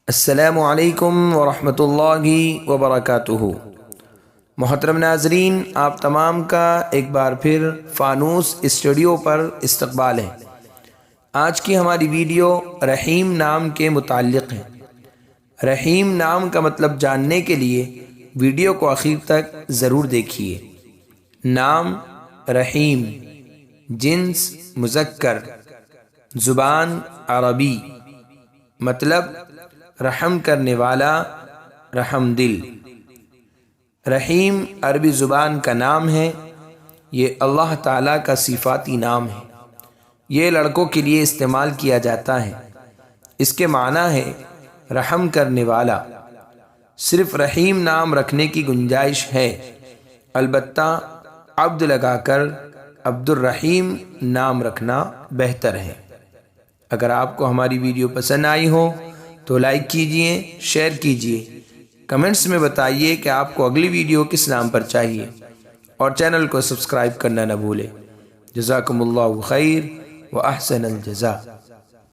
السلام علیکم ورحمۃ اللہ وبرکاتہ۔ محترم ناظرین، آپ تمام کا ایک بار پھر فانوس اسٹوڈیو پر استقبال ہے۔ آج کی ہماری ویڈیو رحیم نام کے متعلق ہے۔ رحیم نام کا مطلب جاننے کے لیے ویڈیو کو آخر تک ضرور دیکھیے۔ نام رحیم، جنس مذکر، زبان عربی، مطلب رحم کرنے والا، رحم دل۔ رحیم عربی زبان کا نام ہے۔ یہ اللہ تعالیٰ کا صفاتی نام ہے۔ یہ لڑکوں کے لیے استعمال کیا جاتا ہے۔ اس کے معنی ہے رحم کرنے والا۔ صرف رحیم نام رکھنے کی گنجائش ہے، البتہ عبد لگا کر عبد الرحیم نام رکھنا بہتر ہے۔ اگر آپ کو ہماری ویڈیو پسند آئی ہو تو لائک کیجئے، شیئر کیجئے، کمنٹس میں بتائیے کہ آپ کو اگلی ویڈیو کس نام پر چاہیے، اور چینل کو سبسکرائب کرنا نہ بھولیں۔ جزاکم اللہ خیر و احسن الجزاء۔